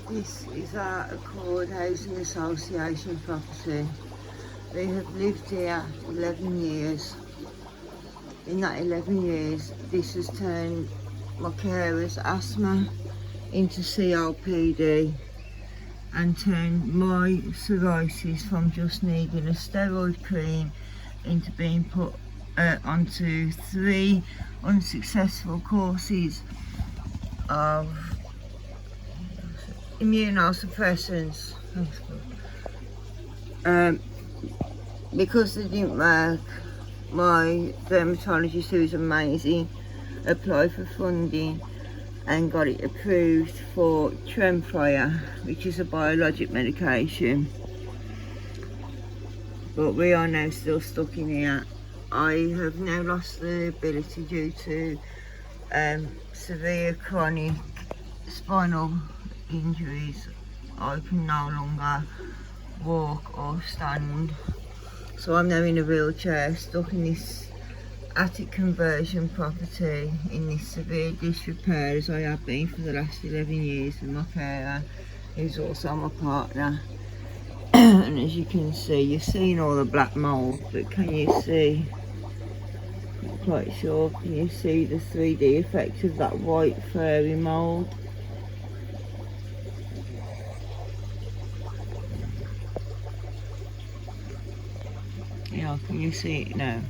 This is our Accord Housing Association property. We have lived here 11 years. In that 11 years, this has turned my carer's asthma into COPD and turned my psoriasis from just needing a steroid cream into being put onto 3 unsuccessful courses of immunosuppressants. Because they didn't work, my dermatologist, who is amazing, applied for funding and got it approved for Disrepair, which is a biologic medication. But we are now still stuck in here. I have now lost the ability due to severe chronic spinal injuries. I can no longer walk or stand, so I'm now in a wheelchair, stuck in this attic conversion property in this severe disrepair, as I have been for the last 11 years with my carer, who's also my partner. And as you can see, you've seen all the black mould, but can you see, not quite sure, can you see the 3D effect of that white furry mould? Yeah, can you see it now?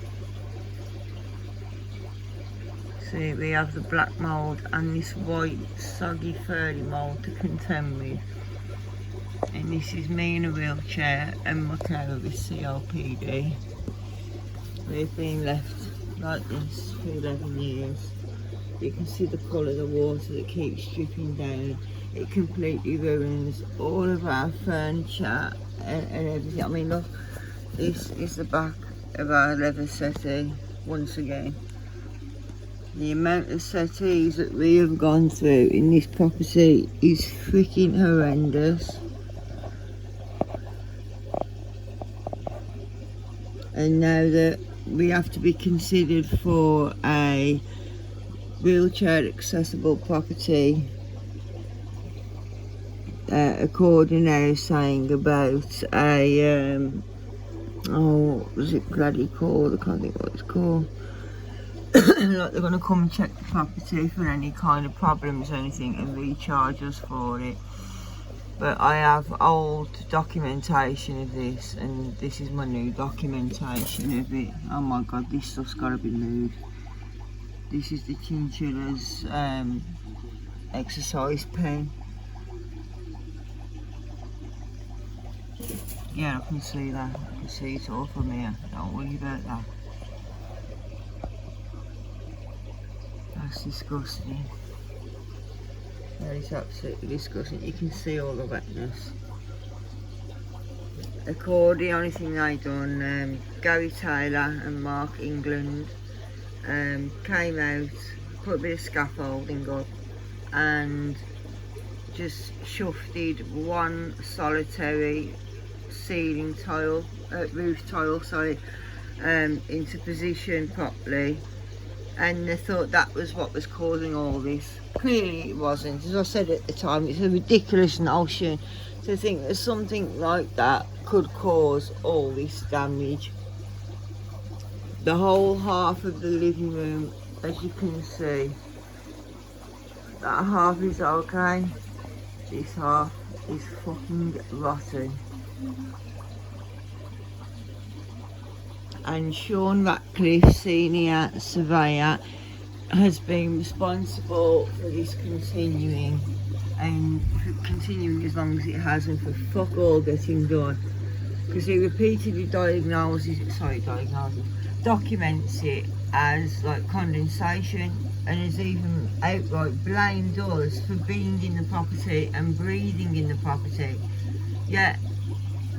See, we have the black mould and this white soggy furry mould to contend with. And this is me in a wheelchair and my carer with COPD. We've been left like this for 11 years. You can see the colour of the water that keeps dripping down. It completely ruins all of our furniture and everything. I mean, look, this is the back of our leather settee once again. The amount of settees that we have gone through in this property is freaking horrendous. And now that we have to be considered for a wheelchair accessible property, according now saying about a oh, was it bloody called? I can't think what it's called. Like they're going to come and check the property for any kind of problems or anything and recharge us for it. But I have old documentation of this, and this is my new documentation of it. Oh my god, this stuff's got to be moved. This is the chinchilla's exercise pen. Yeah, I can see that. I can see it all from here. Don't worry about that. That's disgusting. That is absolutely disgusting. You can see all the wetness. Accord, the only thing they done, Gary Taylor and Mark England came out, put a bit of scaffolding up and just shufted one solitary ceiling tile, roof tile, sorry, into position properly, and they thought that was what was causing all this. Clearly it wasn't. As I said at the time, it's a ridiculous notion to think that something like that could cause all this damage. The whole half of the living room, as you can see, that half is okay. this half is fucking rotten. And Sean Ratcliffe, senior surveyor, has been responsible for this continuing, and for continuing as long as it has, and for fuck all getting done. Because he repeatedly documents it as like condensation, and has even outright blamed us for being in the property and breathing in the property. Yet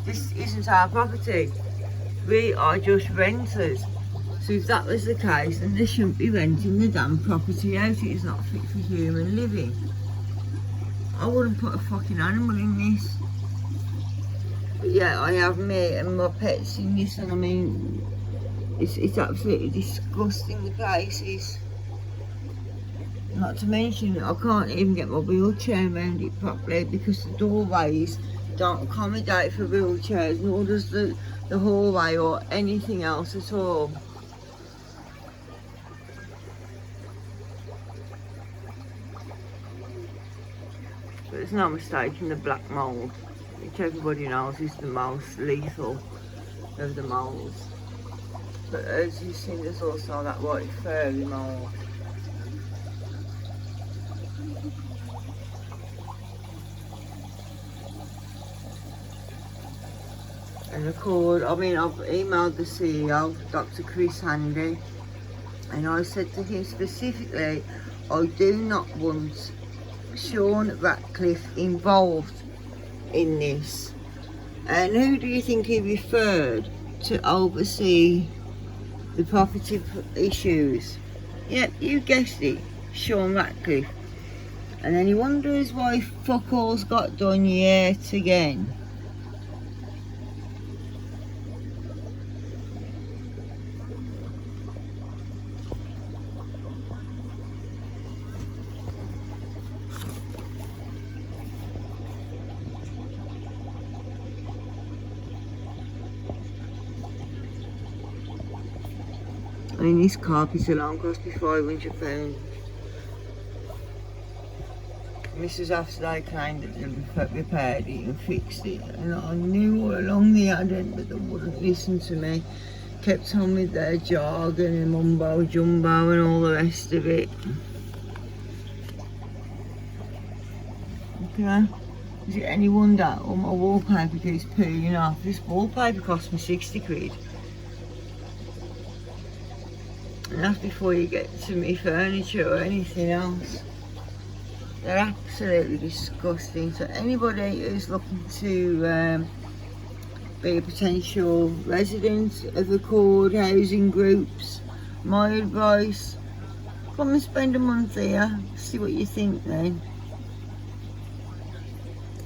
this isn't our property. We are just renters. So if that was the case, then they shouldn't be renting the damn property out. It is not fit for human living. I wouldn't put a fucking animal in this. But yeah, I have me and my pets in this, and I mean, it's absolutely disgusting, the place is. Not to mention, I can't even get my wheelchair around it properly because the doorways don't accommodate for wheelchairs, nor does the hallway or anything else at all. But there's no mistaking the black mould, which everybody knows is the most lethal of the moulds. But as you've seen, there's also that white furry mould. And of course, I mean, I've emailed the CEO, Dr. Chris Handy, and I said to him specifically, I do not want Sean Ratcliffe involved in this. And who do you think he referred to oversee the property issues? Yep, you guessed it, Sean Ratcliffe. And then he wonders why fuck all's got done yet again. I mean, this carpet alone cost me £500. And this was after they claimed that they repaired it and fixed it. And I knew all along they hadn't, but they wouldn't listen to me. Kept on with their jargon and mumbo jumbo and all the rest of it. Okay. Is it any wonder all my wallpaper keeps peeling off? This wallpaper cost me 60 quid. And that's before you get to me furniture or anything else. They're absolutely disgusting. So anybody who's looking to be a potential resident of the Accord housing groups, my advice, come and spend a month here, see what you think then.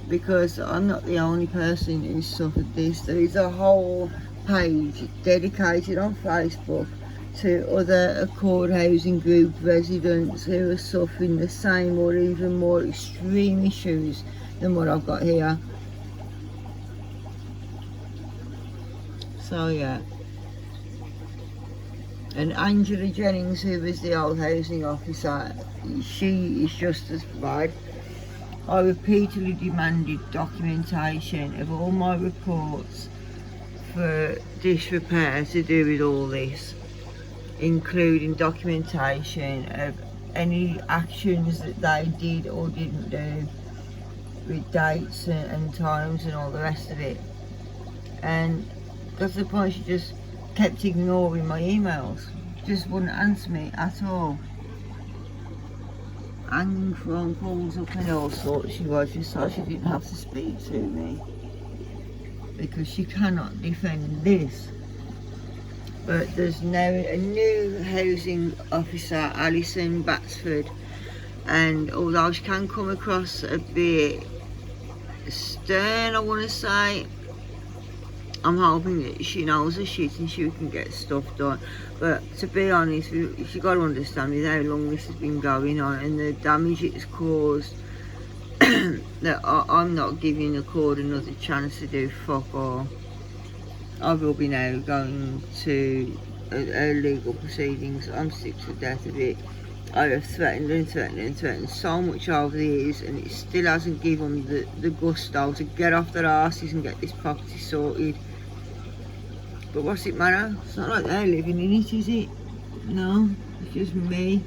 Because I'm not the only person who's suffered this. There is a whole page dedicated on Facebook to other Accord housing group residents who are suffering the same or even more extreme issues than what I've got here. So yeah. And Angela Jennings, who was the old housing officer, she is just as bad. I repeatedly demanded documentation of all my reports for disrepair to do with all this, including documentation of any actions that they did or didn't do, with dates and times and all the rest of it. And that's the point, she just kept ignoring my emails, just wouldn't answer me at all. Hanging phone calls up and all sorts she was, just so she didn't have to speak to me, because she cannot defend this. But there's now a new housing officer, Alison Batsford, and although she can come across a bit stern, I want to say, I'm hoping that she knows her shit and she can get stuff done. But to be honest, you got to understand with how long this has been going on and the damage it's caused, that I'm not giving the Accord another chance to do fuck all. I will be now going to legal proceedings. I'm sick to death of it. I have threatened and threatened and threatened so much over the years, and it still hasn't given them the gusto to get off their arses and get this property sorted. But what's it matter? It's not like they're living in it, is it? No, it's just me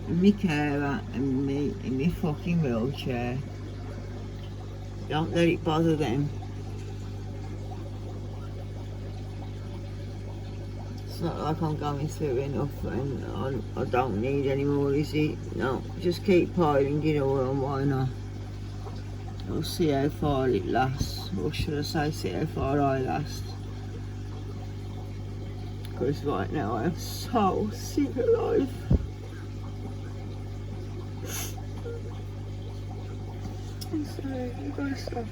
and me carer and me in my fucking wheelchair. Don't let it bother them. It's not like I'm going through enough and I don't need any more, is it? No, just keep piling it all on, why not? We'll see how far it lasts, or should I say see how far I last. Because right now I am so sick of life. I'm sorry, you gotta stop.